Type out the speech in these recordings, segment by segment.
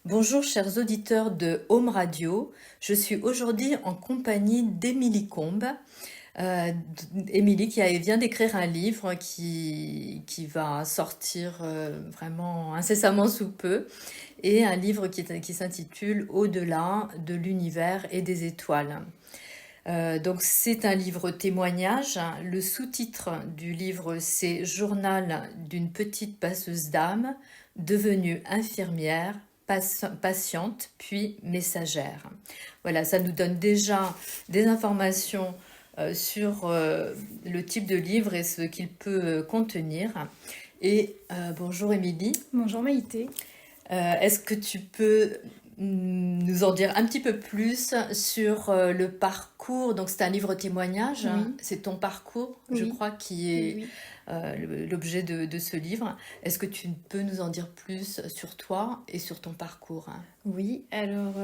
Bonjour chers auditeurs de Home Radio, je suis aujourd'hui en compagnie d'Émilie Combe. Euh, Émilie vient d'écrire un livre qui va sortir vraiment incessamment sous peu, et un livre qui s'intitule Au-delà de l'univers et des étoiles. Donc c'est un livre témoignage. Le sous-titre du livre c'est Journal d'une petite passeuse d'âme devenue infirmière, patiente puis messagère. Voilà, ça nous donne déjà des informations sur le type de livre et ce qu'il peut contenir. Et bonjour Émilie. Bonjour Maïté. Est-ce que tu peux nous en dire un petit peu plus sur le parcours? Donc c'est un livre témoignage, hein. Oui, C'est ton parcours, je oui, crois, qui oui, est oui. l'objet de ce livre. Est-ce que tu peux nous en dire plus sur toi et sur ton parcours, hein? Oui, alors,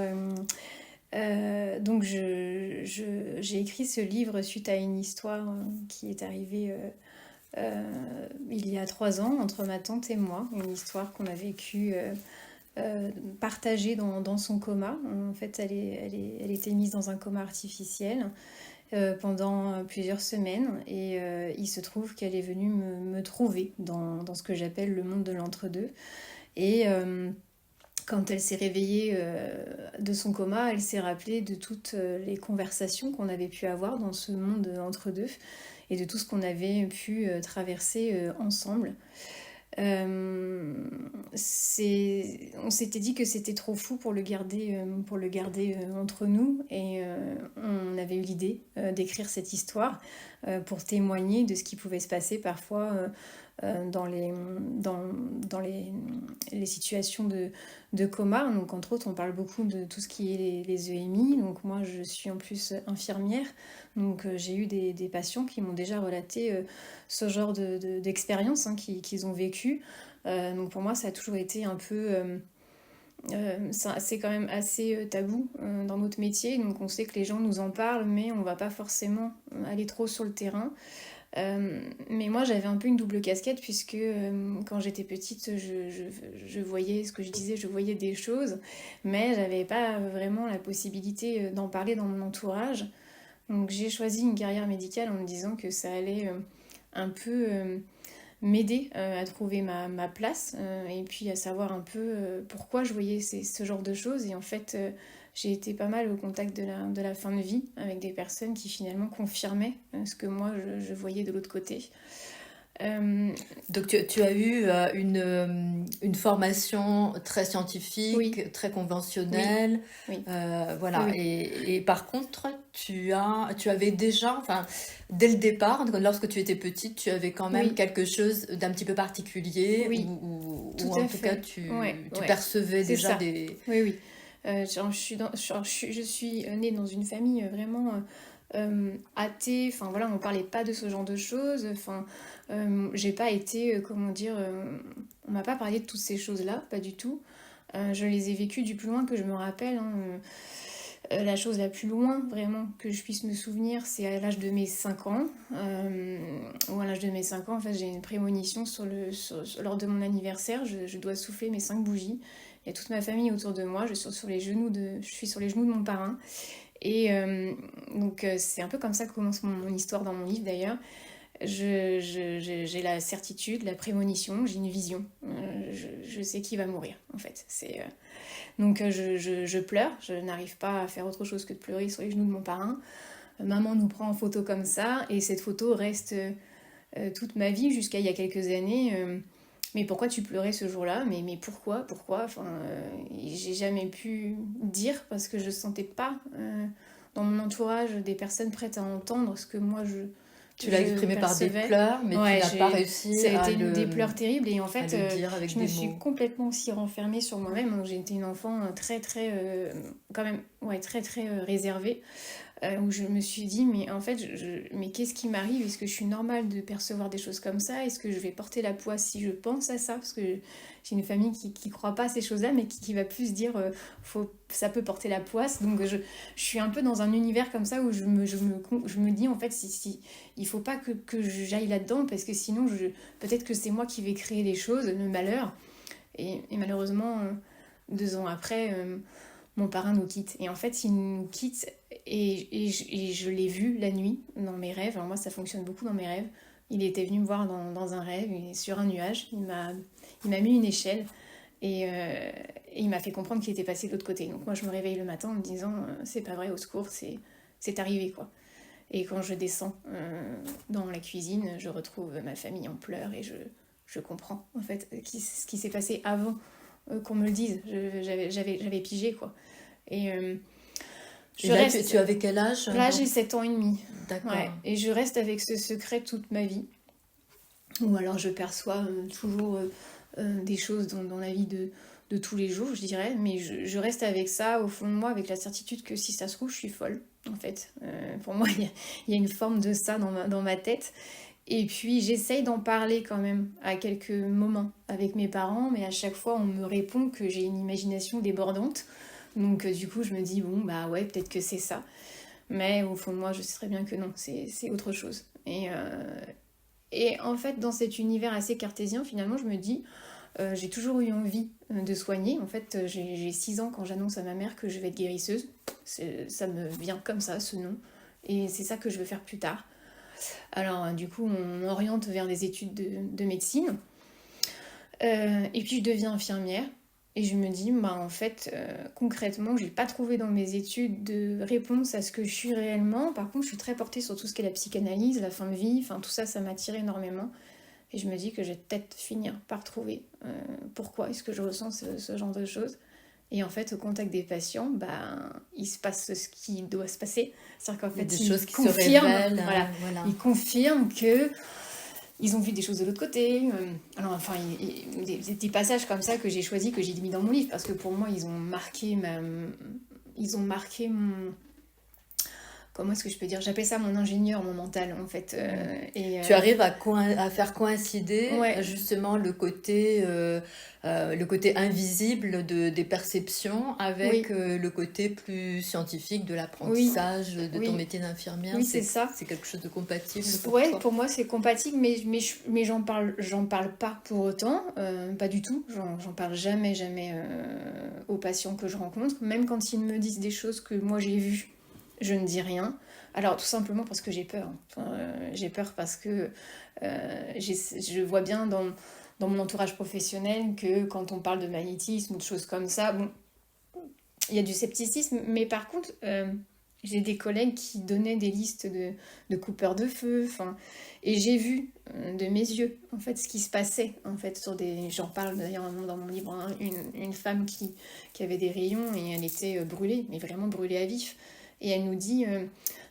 donc j'ai écrit ce livre suite à une histoire qui est arrivée il y a 3 ans entre ma tante et moi, une histoire qu'on a vécue partagée dans son coma. En fait, elle était mise dans un coma artificiel pendant plusieurs semaines et il se trouve qu'elle est venue me trouver dans ce que j'appelle le monde de l'entre-deux. Et quand elle s'est réveillée de son coma, elle s'est rappelée de toutes les conversations qu'on avait pu avoir dans ce monde entre deux et de tout ce qu'on avait pu traverser ensemble. On s'était dit que c'était trop fou pour le garder entre nous et on avait eu l'idée d'écrire cette histoire pour témoigner de ce qui pouvait se passer parfois dans les situations de coma. Donc, entre autres, on parle beaucoup de tout ce qui est les EMI. Donc, moi, je suis en plus infirmière. Donc, j'ai eu des patients qui m'ont déjà relaté ce genre d'expérience hein, qu'ils ont vécu. Donc, pour moi, ça a toujours été un peu... c'est quand même assez tabou dans notre métier. Donc, on sait que les gens nous en parlent, mais on va pas forcément aller trop sur le terrain. Mais moi j'avais un peu une double casquette puisque quand j'étais petite je voyais ce que je disais, je voyais des choses, mais j'avais pas vraiment la possibilité d'en parler dans mon entourage. Donc j'ai choisi une carrière médicale en me disant que ça allait un peu m'aider à trouver ma place et puis à savoir un peu pourquoi je voyais ce genre de choses. Et en fait, j'ai été pas mal au contact de la fin de vie avec des personnes qui finalement confirmaient ce que moi je voyais de l'autre côté. Euh, Donc tu as eu une formation très oui, scientifique, très oui, conventionnelle, oui, oui, voilà. oui, Et par contre, tu avais déjà, enfin, dès le départ, lorsque tu étais petite, tu avais quand même oui, quelque chose d'un petit peu particulier, oui, tout ou en à tout cas fait. Ouais, tu ouais, percevais c'est déjà ça. des... Oui, oui. Je suis née dans une famille vraiment athée. Enfin voilà, on parlait pas de ce genre de choses. Enfin, j'ai pas été, comment dire, on m'a pas parlé de toutes ces choses-là, pas du tout. Je les ai vécues du plus loin que je me rappelle, hein. La chose la plus loin vraiment que je puisse me souvenir, c'est à l'âge de mes 5 ans. Ou à l'âge de mes 5 ans, en fait, j'ai une prémonition lors de mon anniversaire. Je dois souffler mes 5 bougies. Il y a toute ma famille autour de moi. Je suis sur les genoux de mon parrain. Et c'est un peu comme ça que commence mon histoire dans mon livre d'ailleurs. J'ai la certitude, la prémonition, j'ai une vision. Je sais qui va mourir en fait. Donc je pleure, je n'arrive pas à faire autre chose que de pleurer sur les genoux de mon parrain. Maman nous prend en photo comme ça et cette photo reste toute ma vie jusqu'à il y a quelques années. Mais pourquoi tu pleurais ce jour-là? Mais pourquoi enfin, j'ai jamais pu dire parce que je sentais pas dans mon entourage des personnes prêtes à entendre ce que moi Tu l'as je exprimé par des percevais. pleurs, mais tu Ouais, n'as pas réussi ça a été des pleurs terribles et en à fait, le dire avec je me des suis mots. complètement aussi renfermée sur moi-même. Donc j'ai été une enfant très très, quand même, ouais, très très réservée où je me suis dit, mais en fait, mais qu'est-ce qui m'arrive? Est-ce que je suis normale de percevoir des choses comme ça? Est-ce que je vais porter la poisse si je pense à ça? Parce que j'ai une famille qui croit pas à ces choses-là, mais qui va plus dire, ça peut porter la poisse. Donc je suis un peu dans un univers comme ça où je me dis, en fait, il faut pas que j'aille là-dedans, parce que sinon, peut-être que c'est moi qui vais créer les choses, le malheur. Et malheureusement, 2 ans après, mon parrain nous quitte. Et en fait, il nous quitte et je l'ai vu la nuit dans mes rêves. Alors moi, ça fonctionne beaucoup dans mes rêves. Il était venu me voir dans un rêve, il est sur un nuage. Il m'a mis une échelle et il m'a fait comprendre qu'il était passé de l'autre côté. Donc moi, je me réveille le matin en me disant, c'est pas vrai, au secours, c'est arrivé, quoi. Et quand je descends dans la cuisine, je retrouve ma famille en pleurs et je comprends, en fait, ce qui s'est passé avant qu'on me le dise. J'avais pigé, quoi. Et Et je là, reste... tu avais quel âge? Là, j'ai 7 ans et demi. D'accord. Ouais. Et je reste avec ce secret toute ma vie. Ou alors je perçois toujours des choses dans la vie de tous les jours, je dirais. Mais je reste avec ça au fond de moi, avec la certitude que si ça se trouve, je suis folle, en fait. Pour moi, il y a une forme de ça dans ma tête. Et puis j'essaye d'en parler quand même à quelques moments avec mes parents, mais à chaque fois on me répond que j'ai une imagination débordante. Donc du coup je me dis bon bah ouais peut-être que c'est ça. Mais au fond de moi je sais très bien que non, c'est autre chose. Et en fait dans cet univers assez cartésien finalement je me dis j'ai toujours eu envie de soigner. En fait j'ai 6 ans quand j'annonce à ma mère que je vais être guérisseuse. Ça me vient comme ça ce nom. Et c'est ça que je veux faire plus tard. Alors, du coup, on m'oriente vers des études de médecine. Et puis, je deviens infirmière. Et je me dis, bah, en fait, concrètement, j'ai pas trouvé dans mes études de réponse à ce que je suis réellement. Par contre, je suis très portée sur tout ce qui est la psychanalyse, la fin de vie. Enfin, tout ça, ça m'attire énormément. Et je me dis que je vais peut-être finir par trouver pourquoi est-ce que je ressens ce genre de choses. Et en fait, au contact des patients, ben, il se passe ce qui doit se passer. C'est-à-dire qu'en Il y a fait, des ils choses qui se confirment, révèlent. voilà, Voilà. ils confirment que ils ont vu des choses de l'autre côté. Alors, enfin, des petits passages comme ça que j'ai choisis, que j'ai mis dans mon livre, parce que pour moi, ils ont marqué mon... Comment est-ce que je peux dire? J'appelle ça mon ingénieur, mon mental, en fait. Tu arrives à faire coïncider Ouais, justement le côté invisible des perceptions avec oui, le côté plus scientifique de oui, l'apprentissage de ton oui, métier d'infirmière. oui, c'est ça. C'est quelque chose de compatible pour Ouais, toi. pour moi c'est compatible, mais j'en parle pas pour autant, pas du tout. J'en parle jamais aux patients que je rencontre, même quand ils me disent des choses que moi j'ai vues, je ne dis rien. Alors tout simplement parce que j'ai peur. Enfin, j'ai peur parce que je vois bien dans mon entourage professionnel que quand on parle de magnétisme ou de choses comme ça, bon, il y a du scepticisme, mais par contre, j'ai des collègues qui donnaient des listes de coupeurs de feu, enfin, et j'ai vu de mes yeux, en fait, ce qui se passait, en fait, j'en parle d'ailleurs dans mon livre, hein, une femme qui avait des rayons et elle était brûlée, mais vraiment brûlée à vif. Et elle nous dit,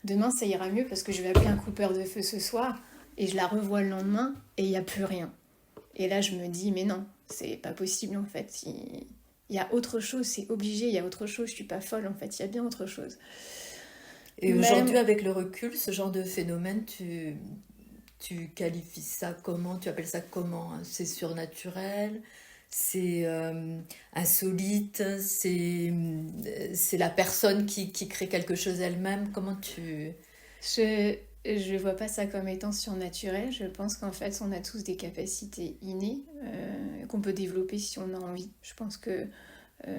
demain ça ira mieux parce que je vais appeler un coupeur de feu ce soir, et je la revois le lendemain, et il n'y a plus rien. Et là, je me dis, mais non, c'est pas possible, en fait. Il y a autre chose, c'est obligé, il y a autre chose, je suis pas folle, en fait, il y a bien autre chose. Et aujourd'hui, Même, avec le recul, ce genre de phénomène, tu qualifies ça comment? Tu appelles ça comment? C'est surnaturel? C'est insolite? C'est la personne qui crée quelque chose elle-même? Comment tu... je, je vois pas ça comme étant surnaturel, je pense qu'en fait, on a tous des capacités innées qu'on peut développer si on a envie. Je pense que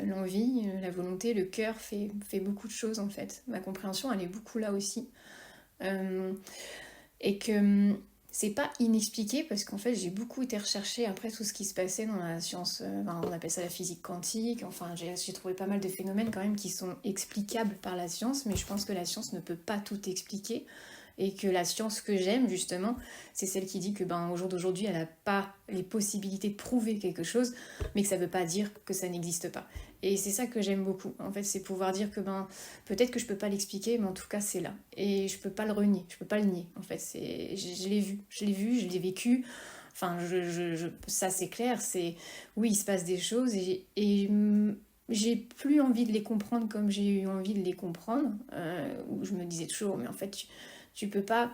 l'envie, la volonté, le cœur fait beaucoup de choses, en fait. Ma compréhension, elle est beaucoup là aussi. Euh, et que c'est pas inexpliqué parce qu'en fait j'ai beaucoup été rechercher après tout ce qui se passait dans la science, enfin, on appelle ça la physique quantique, enfin j'ai trouvé pas mal de phénomènes quand même qui sont explicables par la science, mais je pense que la science ne peut pas tout expliquer et que la science que j'aime justement c'est celle qui dit que ben au jour d'aujourd'hui elle n'a pas les possibilités de prouver quelque chose mais que ça veut pas dire que ça n'existe pas, et c'est ça que j'aime beaucoup en fait, c'est pouvoir dire que ben peut-être que je peux pas l'expliquer, mais en tout cas c'est là. Et je peux pas le renier, je peux pas le nier. En fait, je l'ai vu, je l'ai vécu. Enfin, ça c'est clair, c'est... Oui, il se passe des choses et j'ai plus envie de les comprendre comme j'ai eu envie de les comprendre. Où je me disais toujours, mais en fait, tu peux pas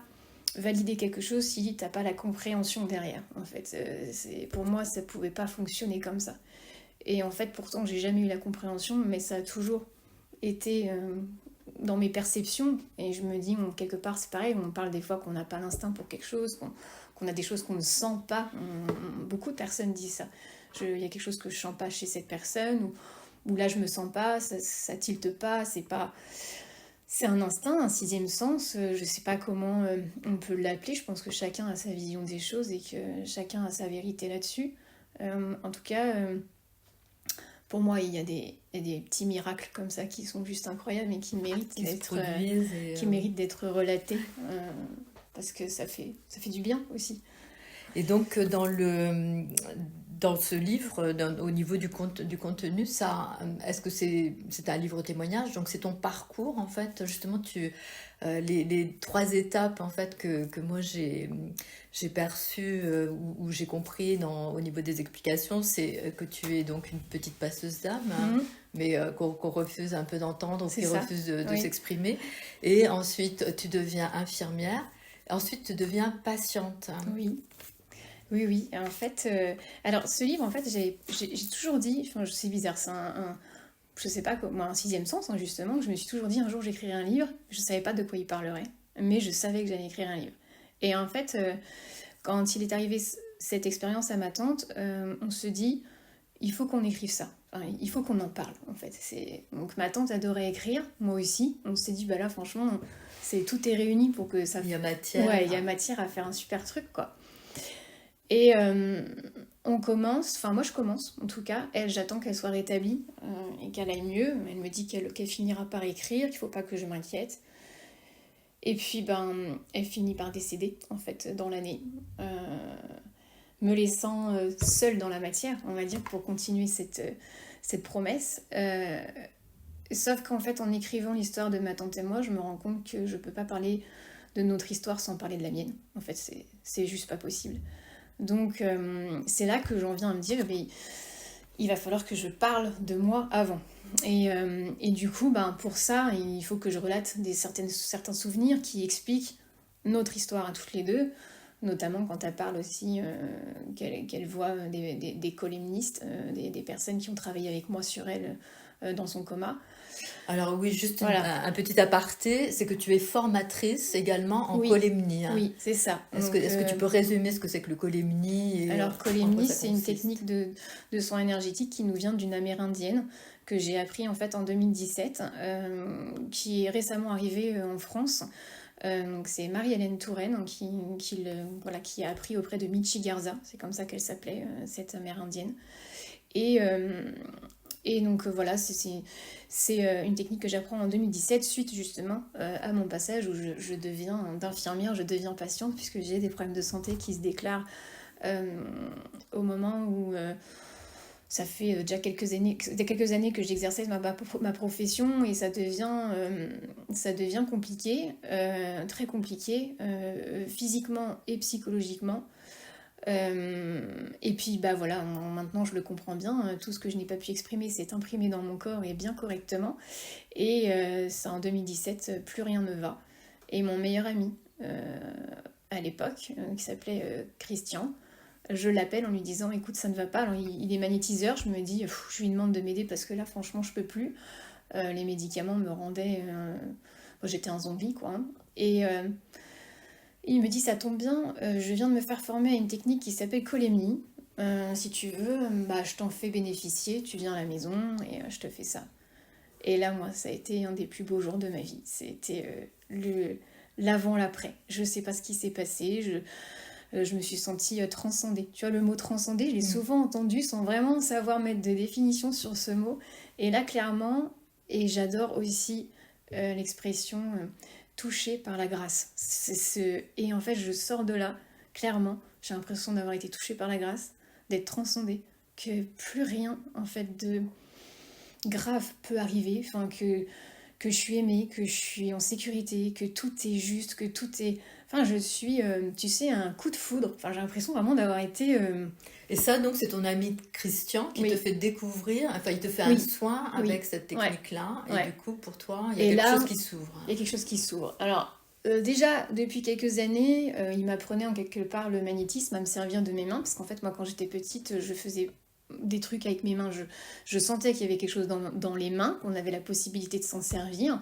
valider quelque chose si t'as pas la compréhension derrière. En fait, pour moi, ça pouvait pas fonctionner comme ça. Et en fait, pourtant, j'ai jamais eu la compréhension, mais ça a toujours été dans mes perceptions. Et je me dis, quelque part, c'est pareil, on parle des fois qu'on n'a pas l'instinct pour quelque chose, qu'on a des choses qu'on ne sent pas. Beaucoup de personnes disent ça. Il y a quelque chose que je ne sens pas chez cette personne, où là je me sens pas, ça tilte pas, c'est pas... C'est un instinct, un sixième sens, je sais pas comment on peut l'appeler, je pense que chacun a sa vision des choses et que chacun a sa vérité là-dessus. En tout cas, pour moi, il y a des petits miracles comme ça qui sont juste incroyables et qui se produisent. qui méritent d'être relatés, parce que ça fait du bien aussi. Et donc, dans ce livre, au niveau du contenu, est-ce que c'est un livre témoignage? Donc, c'est ton parcours, en fait. Justement, les 3 étapes, en fait, que moi j'ai perçues, ou j'ai compris au niveau des explications, c'est que tu es donc une petite passeuse d'âme, hein, mais qu'on refuse un peu d'entendre, ou C'est qui ça, refuse de oui. s'exprimer. Et ensuite, tu deviens infirmière. Ensuite, tu deviens patiente. Oui. Oui, oui. En fait, alors ce livre, en fait, j'ai toujours dit, enfin, c'est bizarre, je sais pas, moi, un sixième sens, hein, justement, que je me suis toujours dit un jour j'écrirai un livre. Je savais pas de quoi il parlerait, mais je savais que j'allais écrire un livre. Et en fait, quand il est arrivé cette expérience à ma tante, on se dit, il faut qu'on écrive ça. Enfin, il faut qu'on en parle, en fait. Donc ma tante adorait écrire, moi aussi. On s'est dit, bah là, franchement, tout est réuni pour que ça... Il y a matière. Ouais, il y a matière à faire un super truc, quoi. Et on commence, enfin moi je commence en tout cas, elle j'attends qu'elle soit rétablie et qu'elle aille mieux, elle me dit qu'elle finira par écrire, qu'il faut pas que je m'inquiète. Et puis elle finit par décéder en fait dans l'année, me laissant seule dans la matière, on va dire, pour continuer cette promesse. Sauf qu'en fait en écrivant l'histoire de ma tante et moi, je me rends compte que je peux pas parler de notre histoire sans parler de la mienne. En fait c'est juste pas possible. Donc c'est là que j'en viens à me dire, il va falloir que je parle de moi avant. Et du coup, pour ça, il faut que je relate certains souvenirs qui expliquent notre histoire à toutes les deux, notamment quand elle parle aussi qu'elle voit des coléministes, des personnes qui ont travaillé avec moi sur elle dans son coma. Alors oui, juste Voilà. un petit aparté, c'est que tu es formatrice également en Oui. colémnie, hein. Oui, c'est ça. Est-ce que tu peux résumer ce que c'est que le colémnie et Alors, en quoi colémnie, ça c'est une consiste? technique de soins énergétiques qui nous vient d'une amérindienne que j'ai appris en fait en 2017, qui est récemment arrivée en France. Donc c'est Marie-Hélène Touraine qui a appris auprès de Michi Garza, c'est comme ça qu'elle s'appelait, cette amérindienne. Et donc voilà, c'est une technique que j'apprends en 2017 suite justement à mon passage où je deviens d'infirmière, je deviens patiente puisque j'ai des problèmes de santé qui se déclarent au moment où ça fait déjà quelques années que j'exerçais ma profession et ça devient compliqué, très compliqué, physiquement et psychologiquement. Et puis voilà, maintenant je le comprends bien, tout ce que je n'ai pas pu exprimer s'est imprimé dans mon corps et bien correctement. Et ça en 2017, plus rien ne va. Et mon meilleur ami à l'époque, qui s'appelait Christian, je l'appelle en lui disant écoute, ça ne va pas. Alors il est magnétiseur, je me dis je lui demande de m'aider parce que là franchement je peux plus. Les médicaments me rendaient j'étais un zombie quoi, hein. Et il me dit ça tombe bien, je viens de me faire former à une technique qui s'appelle colémie. Si tu veux, je t'en fais bénéficier, tu viens à la maison et je te fais ça. Et là moi ça a été un des plus beaux jours de ma vie. C'était l'avant, l'après. Je sais pas ce qui s'est passé, je me suis sentie transcendée. Tu vois, le mot transcender, je l'ai souvent entendu sans vraiment savoir mettre de définition sur ce mot. Et là, clairement, et j'adore aussi l'expression touchée par la grâce. Et en fait, je sors de là, clairement, j'ai l'impression d'avoir été touchée par la grâce, d'être transcendée, que plus rien, en fait, de grave peut arriver, enfin, que je suis aimée, que je suis en sécurité, que tout est juste, que tout est... Enfin, je suis, tu sais, un coup de foudre. Enfin, j'ai l'impression vraiment d'avoir été... Et ça, donc, c'est ton ami Christian qui te fait découvrir, enfin, il te fait un soin avec cette technique-là. Et du coup, pour toi, il y a quelque chose qui s'ouvre. Il y a quelque chose qui s'ouvre. Alors, déjà, depuis quelques années, il m'apprenait en quelque part le magnétisme à me servir de mes mains. Parce qu'en fait, moi, quand j'étais petite, je faisais des trucs avec mes mains. Je sentais qu'il y avait quelque chose dans les mains, qu'on avait la possibilité de s'en servir.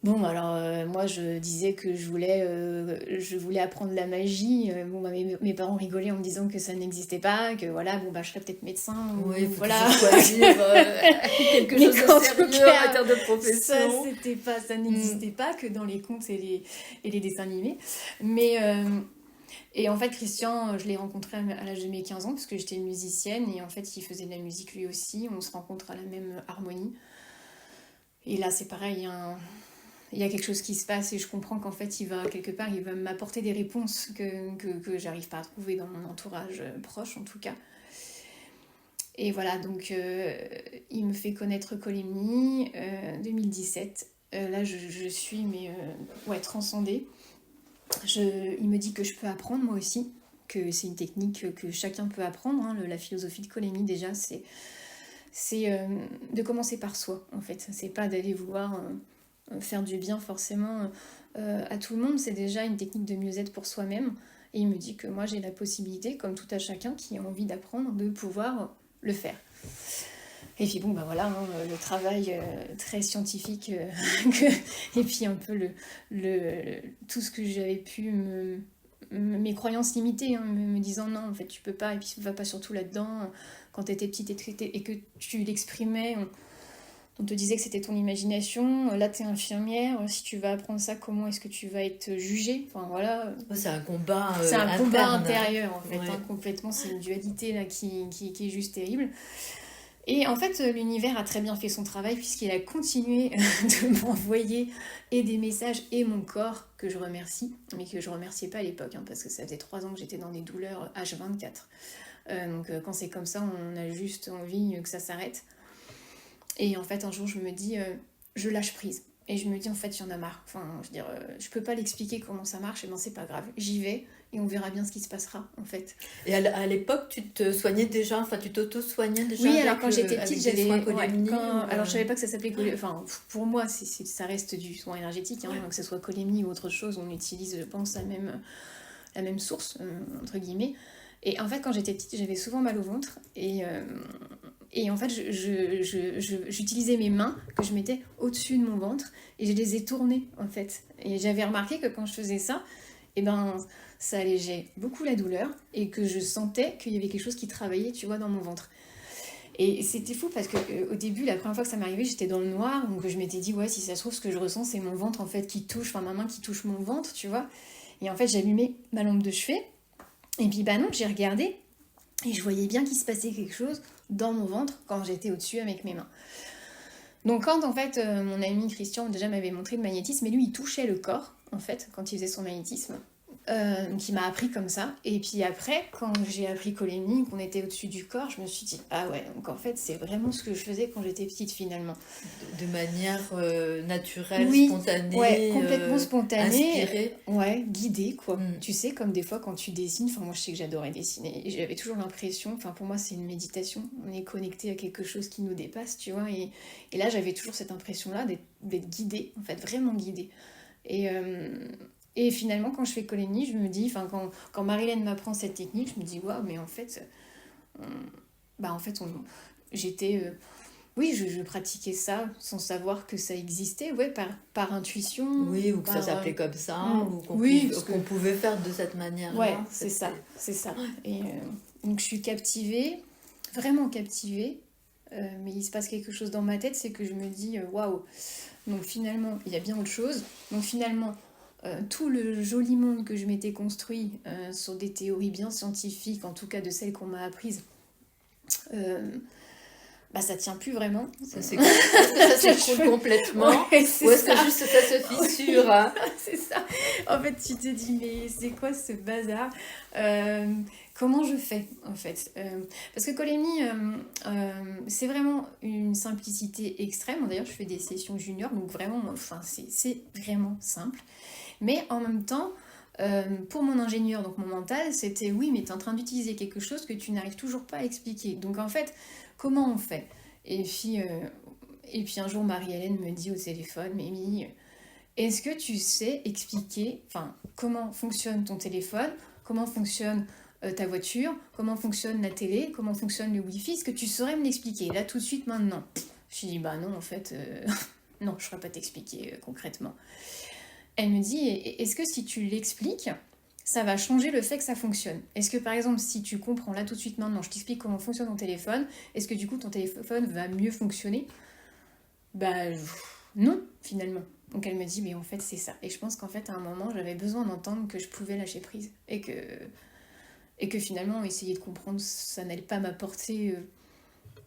Bon, alors moi je disais que je voulais apprendre la magie. Bon, bah, mes parents rigolaient en me disant que ça n'existait pas, que voilà, bon, bah, je serais peut-être médecin, Oui, il ou faut voilà. toujours choisir quelque Mais chose de qu'en tout sérieux en cas, matière de ça, profession. ça Mm. n'existait pas que dans les contes et les dessins animés. Mais, et en fait, Christian, je l'ai rencontré à l'âge de mes 15 ans, parce que j'étais musicienne, et en fait, il faisait de la musique lui aussi. On se rencontre à la même harmonie. Et là, c'est pareil, il y a quelque chose qui se passe et je comprends qu'en fait, quelque part, il va m'apporter des réponses que j'arrive pas à trouver dans mon entourage proche, en tout cas. Et voilà, donc il me fait connaître Colemni 2017. Là, je suis ouais, transcendée. Il me dit que je peux apprendre moi aussi, que c'est une technique que chacun peut apprendre. Hein. La philosophie de Colemni, déjà, c'est de commencer par soi, en fait. C'est pas d'aller vouloir faire du bien forcément à tout le monde. C'est déjà une technique de mieux-être pour soi-même. Et il me dit que moi, j'ai la possibilité, comme tout à chacun qui a envie d'apprendre, de pouvoir le faire. Et puis bon, bah voilà, hein, le travail très scientifique, et puis un peu tout ce que j'avais pu mes croyances limitées, hein, me disant non, en fait, tu peux pas, et puis va pas surtout là-dedans. Quand tu étais petite et que tu l'exprimais, on te disait que c'était ton imagination. Là, tu es infirmière, si tu vas apprendre ça, comment est-ce que tu vas être jugée? Enfin voilà. C'est un combat C'est un combat interne. intérieur, en fait, Ouais. hein, complètement. C'est une dualité là qui est juste terrible. Et en fait, l'univers a très bien fait son travail puisqu'il a continué de m'envoyer et des messages et mon corps, que je remercie, mais que je remerciais pas à l'époque, hein, parce que ça faisait 3 ans que j'étais dans des douleurs H24. Donc quand c'est comme ça, on a juste envie que ça s'arrête. Et en fait, un jour, je me dis, je lâche prise. Et je me dis, en fait, il y en a marre. Enfin, je veux dire, je peux pas l'expliquer comment ça marche, et ben c'est pas grave. J'y vais et on verra bien ce qui se passera, en fait. Et à l'époque, tu te soignais déjà, enfin tu t'auto-soignais déjà Oui, avec, alors quand j'étais petite, avec des j'avais. soins Ouais, Colemni alors je savais pas que ça s'appelait Colemni. Enfin, pour moi, ça reste du soin énergétique, hein, Ouais. que ce soit Colemni ou autre chose, on utilise, je pense, la même source, entre guillemets. Et en fait, quand j'étais petite, j'avais souvent mal au ventre. Et en fait, j'utilisais mes mains que je mettais au-dessus de mon ventre et je les ai tournées, en fait. Et j'avais remarqué que quand je faisais ça, eh ben, ça allégeait beaucoup la douleur et que je sentais qu'il y avait quelque chose qui travaillait, tu vois, dans mon ventre. Et c'était fou parce que au début, la première fois que ça m'arrivait, j'étais dans le noir, donc je m'étais dit, ouais, si ça se trouve, ce que je ressens, c'est mon ventre, en fait, qui touche, enfin, ma main qui touche mon ventre, tu vois. Et en fait, j'allumais ma lampe de chevet, et puis, bah non, j'ai regardé, et je voyais bien qu'il se passait quelque chose dans mon ventre quand j'étais au-dessus avec mes mains. Donc quand, en fait, mon ami Christian, déjà, m'avait montré le magnétisme, et lui, il touchait le corps, en fait, quand il faisait son magnétisme. Donc il m'a appris comme ça. Et puis après, quand j'ai appris Colemni, qu'on était au-dessus du corps, je me suis dit, ah ouais, donc en fait, c'est vraiment ce que je faisais quand j'étais petite finalement. de manière naturelle, Oui, spontanée, ouais, complètement spontanée, inspirée. ouais, guidée quoi. Mm. Tu sais, comme des fois quand tu dessines, enfin moi je sais que j'adorais dessiner, et j'avais toujours l'impression, enfin pour moi c'est une méditation, on est connecté à quelque chose qui nous dépasse, tu vois, et là j'avais toujours cette impression-là d'être guidée, en fait, vraiment guidée. Et finalement, quand je fais Colemni, je me dis, enfin, quand Marilyn m'apprend cette technique, je me dis, waouh, mais en fait, bah, en fait, j'étais. Oui, je pratiquais ça sans savoir que ça existait, ouais, par intuition. Oui, ou que ça par, s'appelait comme ça, ou oui, parce que. qu'on pouvait faire de cette manière-là. Ouais, c'est ça, c'est ça. Et donc, je suis captivée, vraiment captivée, mais il se passe quelque chose dans ma tête, c'est que je me dis, waouh, donc finalement, il y a bien autre chose. Donc finalement, tout le joli monde que je m'étais construit sur des théories bien scientifiques, en tout cas de celles qu'on m'a apprises, bah ça tient plus vraiment. Est-ce que ça s'écroule complètement, Ouais, ou est-ce que juste ça se fissure, hein? C'est ça. En fait, tu te dis, mais c'est quoi ce bazar? Comment je fais, en fait? Parce que Colemni, c'est vraiment une simplicité extrême. D'ailleurs, je fais des sessions juniors, donc vraiment, enfin, c'est vraiment simple. Mais en même temps, pour mon ingénieur, donc mon mental, c'était oui, mais tu es en train d'utiliser quelque chose que tu n'arrives toujours pas à expliquer. Donc en fait, comment on fait? Et puis un jour, Marie-Hélène me dit au téléphone, Mimi, est-ce que tu sais expliquer, enfin, comment fonctionne ton téléphone, comment fonctionne ta voiture, comment fonctionne la télé, comment fonctionne le Wi-Fi? Est-ce que tu saurais me l'expliquer là tout de suite maintenant? Je lui dis bah non, en fait, Non, je ne saurais pas t'expliquer concrètement. Elle me dit, est-ce que si tu l'expliques, ça va changer le fait que ça fonctionne? Est-ce que par exemple, si tu comprends là tout de suite maintenant, je t'explique comment fonctionne ton téléphone, est-ce que du coup ton téléphone va mieux fonctionner? Bah non, finalement. Donc elle me dit, mais en fait c'est ça. Et je pense qu'en fait à un moment j'avais besoin d'entendre que je pouvais lâcher prise. Et que finalement essayer de comprendre, ça n'allait pas m'apporter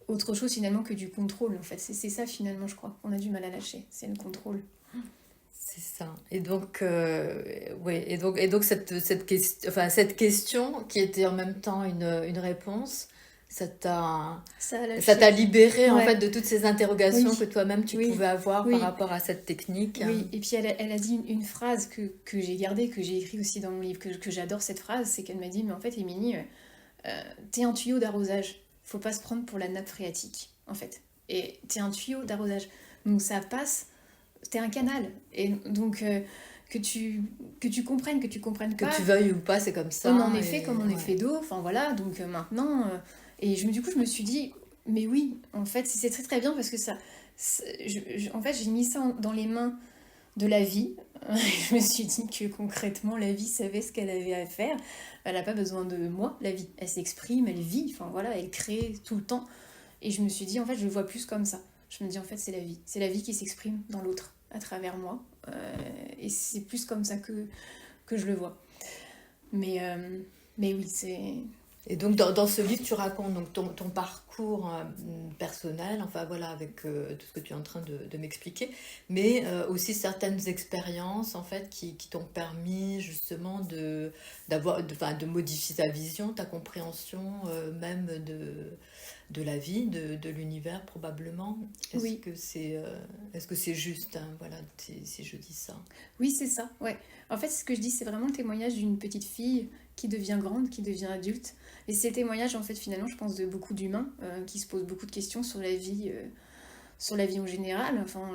autre chose finalement que du contrôle. En fait, c'est ça finalement, je crois, qu'on a du mal à lâcher. C'est le contrôle. C'est ça. Et donc, ouais, et donc cette question qui était en même temps une réponse, ça t'a, Ça a ça t'a lâché. libéré en fait Ouais, de toutes ces interrogations oui, que toi-même tu oui, pouvais avoir par oui. rapport à cette technique. Oui, et puis elle a dit une phrase que j'ai gardée, que j'ai écrite aussi dans mon livre, que j'adore cette phrase, c'est qu'elle m'a dit, mais en fait, Émilie, t'es un tuyau d'arrosage, faut pas se prendre pour la nappe phréatique, en fait. Et t'es un tuyau d'arrosage, donc ça passe, t'es un canal. Et donc, que tu, que tu comprennes Que pas, tu veuilles ou pas, c'est comme on ça. en est fait comme Et on est fait ouais. d'eau, enfin voilà, donc maintenant... et du coup, je me suis dit, mais oui, en fait, c'est très très bien parce que ça... en fait, j'ai mis ça dans les mains de la vie. Je me suis dit que concrètement, la vie savait ce qu'elle avait à faire. Elle n'a pas besoin de moi, la vie. Elle s'exprime, elle vit, enfin voilà, elle crée tout le temps. Et je me suis dit, en fait, je le vois plus comme ça. Je me dis, en fait, c'est la vie. C'est la vie qui s'exprime dans l'autre, à travers moi. Et c'est plus comme ça que je le vois. Mais, euh, mais oui, c'est... Et donc dans ce livre, tu racontes donc ton parcours personnel, enfin voilà, avec tout ce que tu es en train de m'expliquer, mais aussi certaines expériences en fait qui t'ont permis justement enfin, de modifier ta vision, ta compréhension même de la vie, de l'univers probablement. Oui, Est-ce que c'est juste, hein, voilà, si je dis ça? oui, c'est ça, ouais. En fait, ce que je dis, c'est vraiment le témoignage d'une petite fille qui devient grande, qui devient adulte. Et c'est le témoignage, en fait, finalement, je pense, de beaucoup d'humains qui se posent beaucoup de questions sur la vie en général. Enfin,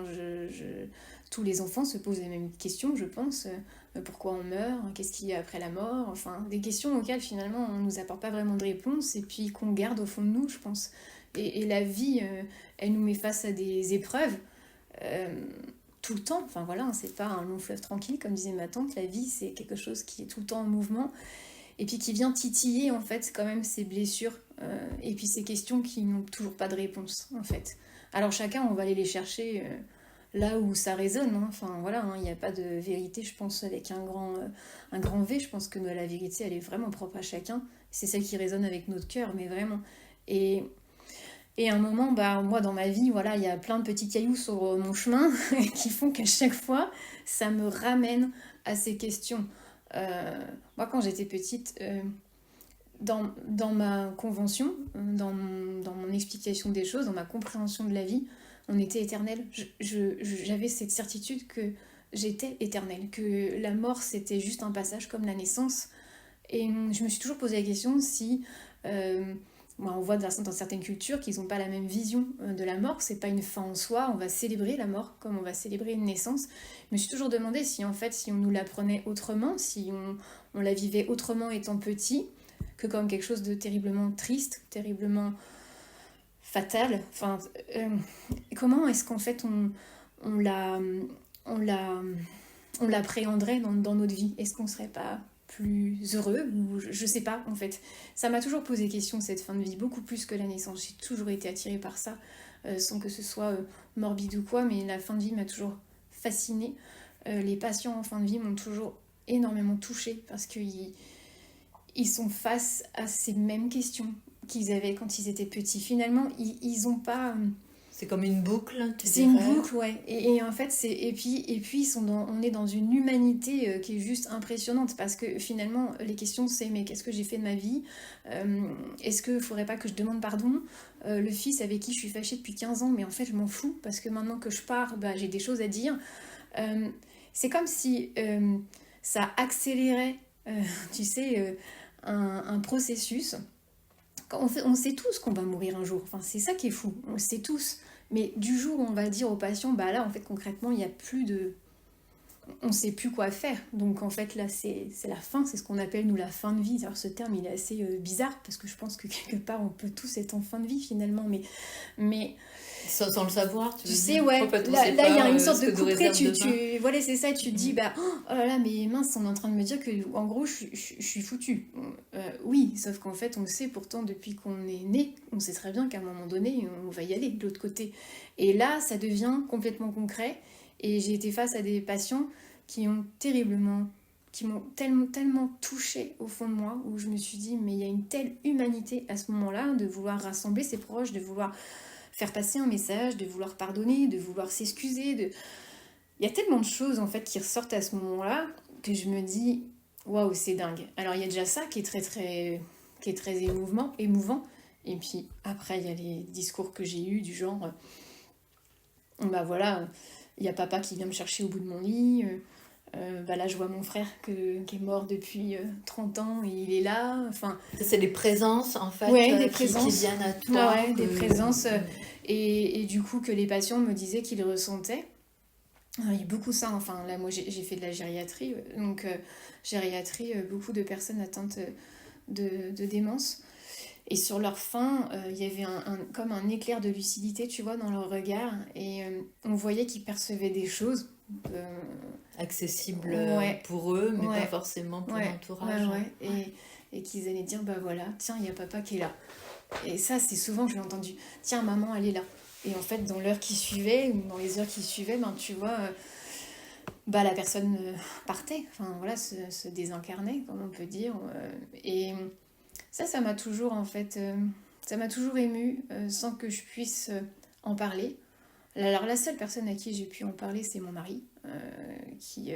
tous les enfants se posent les mêmes questions, je pense. Pourquoi on meurt? Qu'est-ce qu'il y a après la mort? Enfin, des questions auxquelles, finalement, on nous apporte pas vraiment de réponse et puis qu'on garde au fond de nous, je pense. Et la vie, elle nous met face à des épreuves. euh, Tout le temps, enfin voilà, c'est pas un long fleuve tranquille, comme disait ma tante, la vie c'est quelque chose qui est tout le temps en mouvement, et puis qui vient titiller en fait quand même ces blessures, et puis ces questions qui n'ont toujours pas de réponse en fait. Alors chacun, on va aller les chercher là où ça résonne, hein. Enfin voilà, hein, il n'y a pas de vérité, je pense, avec un grand V, je pense que la vérité elle est vraiment propre à chacun, c'est celle qui résonne avec notre cœur, mais vraiment. Et et à un moment, bah, moi dans ma vie, voilà, il y a plein de petits cailloux sur mon chemin qui font qu'à chaque fois, ça me ramène à ces questions. Moi, quand j'étais petite, dans ma convention, dans mon explication des choses, dans ma compréhension de la vie, on était éternel. J'avais cette certitude que j'étais éternelle, que la mort c'était juste un passage comme la naissance. Et je me suis toujours posé la question si... on voit dans certaines cultures qu'ils n'ont pas la même vision de la mort, c'est pas une fin en soi, on va célébrer la mort comme on va célébrer une naissance. Je me suis toujours demandé si en fait, si on nous l'apprenait autrement, si on la vivait autrement étant petit, que comme quelque chose de terriblement triste, terriblement fatal. Enfin, comment est-ce qu'en fait on l'a, on l'a, on l'appréhenderait dans notre vie? Est-ce qu'on serait pas plus heureux ou je sais pas en fait. Ça m'a toujours posé question cette fin de vie, beaucoup plus que la naissance. J'ai toujours été attirée par ça, sans que ce soit morbide ou quoi, mais la fin de vie m'a toujours fascinée. Les patients en fin de vie m'ont toujours énormément touchée parce ils sont face à ces mêmes questions qu'ils avaient quand ils étaient petits. Finalement, ils ont pas... C'est comme une boucle, tu C'est une dirais? boucle, ouais. Et en fait, et puis on est dans une humanité qui est juste impressionnante parce que finalement, les questions, c'est mais qu'est-ce que j'ai fait de ma vie? Est-ce qu'il ne faudrait pas que je demande pardon? Le fils avec qui je suis fâchée depuis 15 ans, mais en fait, je m'en fous parce que maintenant que je pars, bah, j'ai des choses à dire. Euh, c'est comme si ça accélérait, tu sais, un processus. On sait tous qu'on va mourir un jour, enfin, c'est ça qui est fou, on le sait tous. Mais du jour où on va dire aux patients, bah là en fait concrètement il n'y a plus de... On ne sait plus quoi faire. Donc en fait là c'est la fin, c'est ce qu'on appelle nous la fin de vie. Alors ce terme il est assez bizarre parce que je pense que quelque part on peut tous être en fin de vie finalement. Mais Sans le savoir, tu Tu veux sais, dire? En ouais, fait, on là, sait là, il y a pas une sorte ce de que nous couperet, réserve demain. voilà, c'est ça, tu te dis, Mhm. bah, oh là là, mais mince, on est en train de me dire que, en gros, je suis foutue. Oui, sauf qu'en fait, on le sait pourtant depuis qu'on est né, on sait très bien qu'à un moment donné, on va y aller de l'autre côté. Et là, ça devient complètement concret, et j'ai été face à des patients qui ont terriblement, qui m'ont tellement, tellement touchée au fond de moi, où je me suis dit, mais il y a une telle humanité à ce moment-là, de vouloir rassembler ses proches, de vouloir faire passer un message, de vouloir pardonner, de vouloir s'excuser. Il y a tellement de choses en fait qui ressortent à ce moment-là que je me dis waouh, c'est dingue. Alors il y a déjà ça qui est très émouvant. Et puis après il y a les discours que j'ai eus du genre bah voilà, il y a papa qui vient me chercher au bout de mon lit. Bah là je vois mon frère qui est mort depuis 30 ans et il est là. Enfin, Ça, c'est des présences, en fait, ouais, des qui présences. viennent à Ah toi, ouais, des présences. Mm. Et du coup que les patients me disaient qu'ils ressentaient. Il y a beaucoup ça, enfin là moi j'ai fait de la gériatrie, donc gériatrie, beaucoup de personnes atteintes de démence. Et sur leur fin, il y avait comme un éclair de lucidité, tu vois, dans leur regard, et on voyait qu'ils percevaient des choses. euh, Accessibles ouais, pour eux, mais pas ouais, forcément pour ouais, ouais, l'entourage. ouais, Ouais. et qu'ils allaient dire, bah voilà, tiens, il y a papa qui est là. Et ça, c'est souvent que je l'ai entendu, tiens, maman, elle est là. Et en fait, dans l'heure qui suivait, ou dans les heures qui suivaient, ben, tu vois, bah, la personne partait, enfin voilà, se désincarnait, comme on peut dire. Et ça m'a toujours en fait, ça m'a toujours émue sans que je puisse en parler. Alors la seule personne à qui j'ai pu en parler, c'est mon mari, qui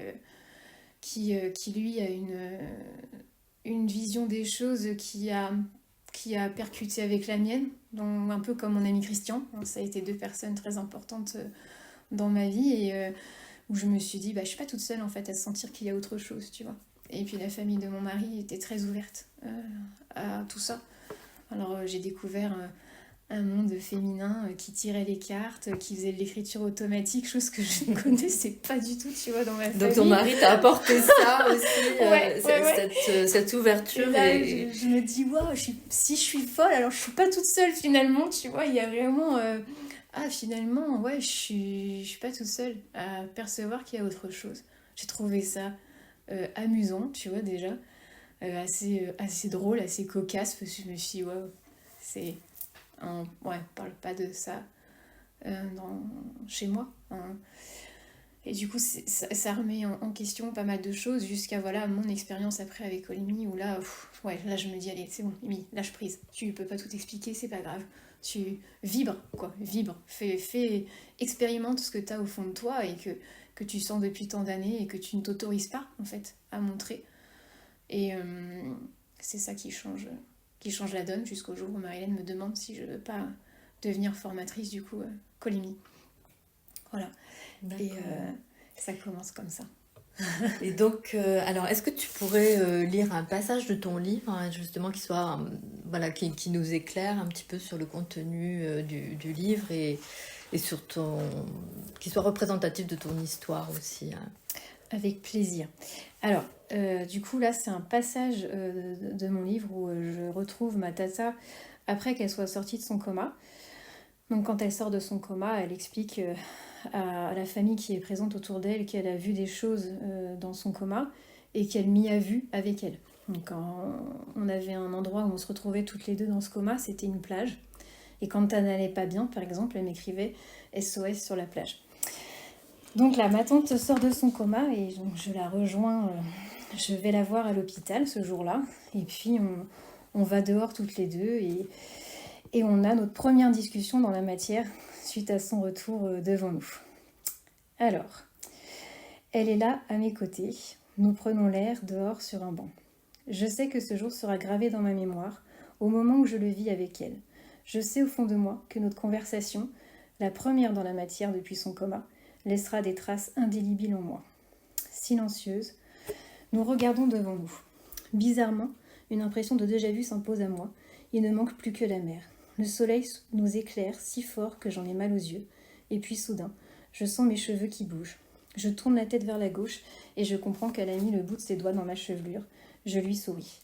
lui a une vision des choses qui a percuté avec la mienne, donc un peu comme mon ami Christian. Ça a été deux personnes très importantes dans ma vie et où je me suis dit, bah, je suis pas toute seule en fait à sentir qu'il y a autre chose, tu vois. Et puis la famille de mon mari était très ouverte à tout ça. Alors j'ai découvert un monde féminin qui tirait les cartes, qui faisait de l'écriture automatique, chose que je ne connaissais pas du tout, tu vois, dans ma Donc ton famille. mari t'a apporté ça aussi, Ouais. cette Et ouverture là, je me dis, waouh, si je suis folle, alors je suis pas toute seule finalement, tu vois, il y a vraiment... ah, finalement, ouais, je suis pas toute seule à percevoir qu'il y a autre chose. J'ai trouvé ça amusant, tu vois, déjà, assez drôle, assez cocasse, parce que je me suis dit, waouh, c'est... ouais, on parle pas de ça chez moi, hein. Et du coup, ça remet en question pas mal de choses jusqu'à voilà mon expérience après avec Olimi où là, ouais, là je me dis allez, c'est bon, Amy, lâche prise. Tu peux pas tout expliquer, c'est pas grave. Tu vibres, quoi, vibre. Expérimente ce que tu as au fond de toi et que tu sens depuis tant d'années et que tu ne t'autorises pas, en fait, à montrer. Et c'est ça qui change la donne jusqu'au jour où Marilyn me demande si je veux pas devenir formatrice du coup Colimi. Voilà. Et ça commence comme ça. Et donc, alors, est-ce que tu pourrais lire un passage de ton livre, hein, justement, voilà, qui nous éclaire un petit peu sur le contenu du livre et sur qui soit représentatif de ton histoire aussi, hein. Avec plaisir. Alors, du coup, là, c'est un passage de mon livre où je retrouve ma tata après qu'elle soit sortie de son coma. Donc, quand elle sort de son coma, elle explique à la famille qui est présente autour d'elle qu'elle a vu des choses dans son coma et qu'elle m'y a vu avec elle. Donc, quand on avait un endroit où on se retrouvait toutes les deux dans ce coma, c'était une plage. Et quand elle n'allait pas bien, par exemple, elle m'écrivait SOS sur la plage. Donc là, ma tante sort de son coma et donc je la rejoins, je vais la voir à l'hôpital ce jour-là. Et puis on va dehors toutes les deux et on a notre première discussion dans la matière suite à son retour devant nous. Alors, elle est là à mes côtés, nous prenons l'air dehors sur un banc. Je sais que ce jour sera gravé dans ma mémoire au moment où je le vis avec elle. Je sais au fond de moi que notre conversation, la première dans la matière depuis son coma, laissera des traces indélébiles en moi. Silencieuse, nous regardons devant nous. Bizarrement, une impression de déjà-vu s'impose à moi. Il ne manque plus que la mer. Le soleil nous éclaire si fort que j'en ai mal aux yeux. Et puis soudain, je sens mes cheveux qui bougent. Je tourne la tête vers la gauche et je comprends qu'elle a mis le bout de ses doigts dans ma chevelure. Je lui souris.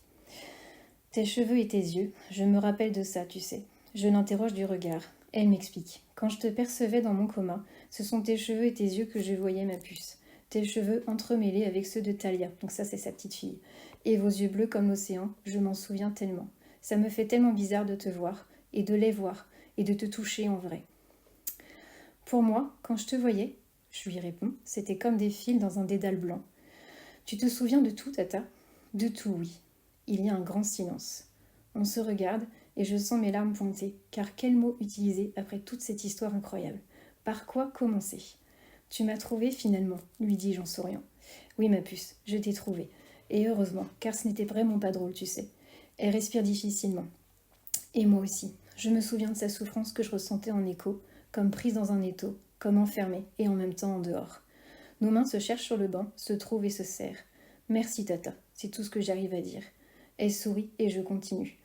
Tes cheveux et tes yeux, je me rappelle de ça, tu sais. Je l'interroge du regard. Elle m'explique. Quand je te percevais dans mon coma, ce sont tes cheveux et tes yeux que je voyais, ma puce. Tes cheveux entremêlés avec ceux de Talia, donc ça c'est sa petite fille. Et vos yeux bleus comme l'océan, je m'en souviens tellement. Ça me fait tellement bizarre de te voir, et de les voir, et de te toucher en vrai. Pour moi, quand je te voyais, je lui réponds, c'était comme des fils dans un dédale blanc. Tu te souviens de tout, Tata? De tout, oui. Il y a un grand silence. On se regarde, et je sens mes larmes pointer, car quel mot utiliser après toute cette histoire incroyable? Par quoi commencer? Tu m'as trouvé finalement, lui dis-je en souriant. Oui, ma puce, je t'ai trouvé. Et heureusement, car ce n'était vraiment pas drôle, tu sais. Elle respire difficilement. Et moi aussi. Je me souviens de sa souffrance que je ressentais en écho, comme prise dans un étau, comme enfermée et en même temps en dehors. Nos mains se cherchent sur le banc, se trouvent et se serrent. Merci, Tata, c'est tout ce que j'arrive à dire. Elle sourit et je continue.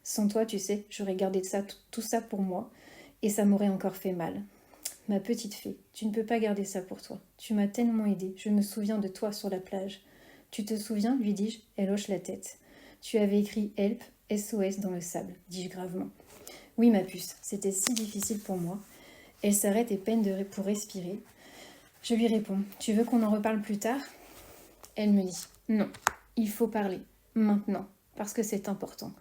Sans toi, tu sais, j'aurais gardé tout ça pour moi, et ça m'aurait encore fait mal. Ma petite fée, tu ne peux pas garder ça pour toi. Tu m'as tellement aidée, je me souviens de toi sur la plage. Tu te souviens, lui dis-je, elle hoche la tête. Tu avais écrit Help, SOS dans le sable, dis-je gravement. Oui, ma puce, c'était si difficile pour moi. Elle s'arrête et peine pour respirer. Je lui réponds, tu veux qu'on en reparle plus tard? Elle me dit, non, il faut parler, maintenant, parce que c'est important.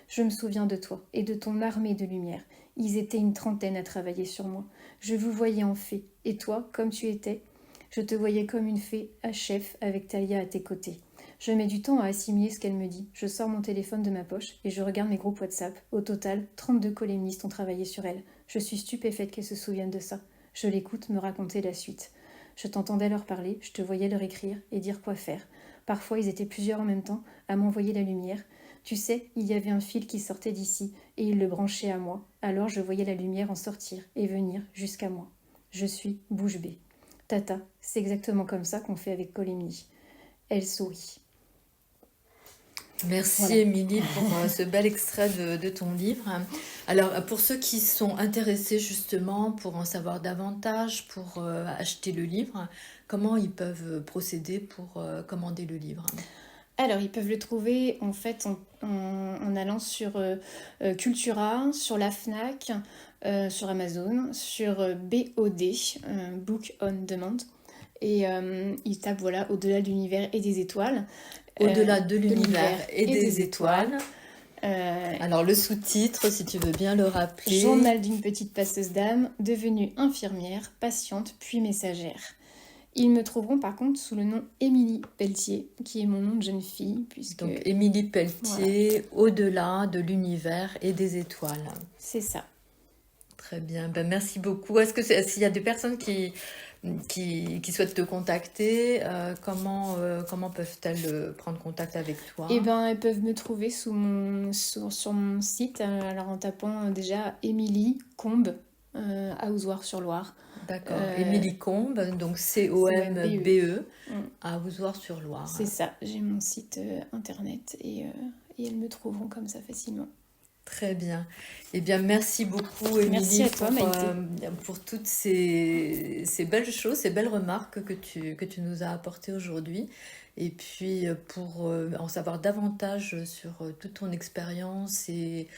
Je me souviens de toi et de ton armée de lumière. Ils étaient une trentaine à travailler sur moi. Je vous voyais en fée, et toi, comme tu étais, je te voyais comme une fée à chef avec Talia à tes côtés. Je mets du temps à assimiler ce qu'elle me dit. Je sors mon téléphone de ma poche et je regarde mes groupes WhatsApp. Au total, 32 columnistes ont travaillé sur elle. Je suis stupéfaite qu'elle se souvienne de ça. Je l'écoute me raconter la suite. Je t'entendais leur parler, je te voyais leur écrire et dire quoi faire. Parfois, ils étaient plusieurs en même temps à m'envoyer la lumière. Tu sais, il y avait un fil qui sortait d'ici et il le branchait à moi. Alors je voyais la lumière en sortir et venir jusqu'à moi. Je suis bouche bée. Tata, c'est exactement comme ça qu'on fait avec Colémie. Elle sourit. Merci Voilà. Émilie pour ce bel extrait de ton livre. Alors pour ceux qui sont intéressés justement pour en savoir davantage, pour acheter le livre, comment ils peuvent procéder pour commander le livre? Alors, ils peuvent le trouver en fait en allant sur Cultura, sur la Fnac, sur Amazon, sur BOD, Book on Demand. Et ils tapent voilà, Au-delà de l'univers et des étoiles. Au-delà de l'univers et des étoiles. Euh, Alors le sous-titre, si tu veux bien le rappeler. Journal d'une petite passeuse d'âme, devenue infirmière, patiente, puis messagère. Ils me trouveront par contre sous le nom Émilie Pelletier, qui est mon nom de jeune fille. Puisque... Donc Émilie Pelletier, voilà. Au-delà de l'univers et des étoiles. C'est ça. Très bien, ben, merci beaucoup. Est-ce que s'il y a des personnes qui souhaitent te contacter, comment peuvent-elles prendre contact avec toi? Eh ben, elles peuvent me trouver sur mon site, alors en tapant déjà Émilie Combe, à Ozoir-sur-Loire. D'accord, Émilie Combe, donc C-O-M-B-E, à Ozoir-sur-Loire. C'est ça, j'ai mon site internet et elles me trouveront comme ça facilement. Très bien. Eh bien, merci beaucoup, Émilie, merci à toi, pour toutes ces belles choses, ces belles remarques que tu nous as apportées aujourd'hui. Et puis, pour en savoir davantage sur toute ton expérience et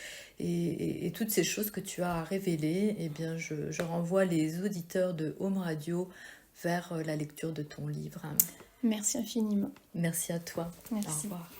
toutes ces choses que tu as révélées, eh bien, je renvoie les auditeurs de Home Radio vers la lecture de ton livre. Merci infiniment. Merci à toi. Merci. Au revoir.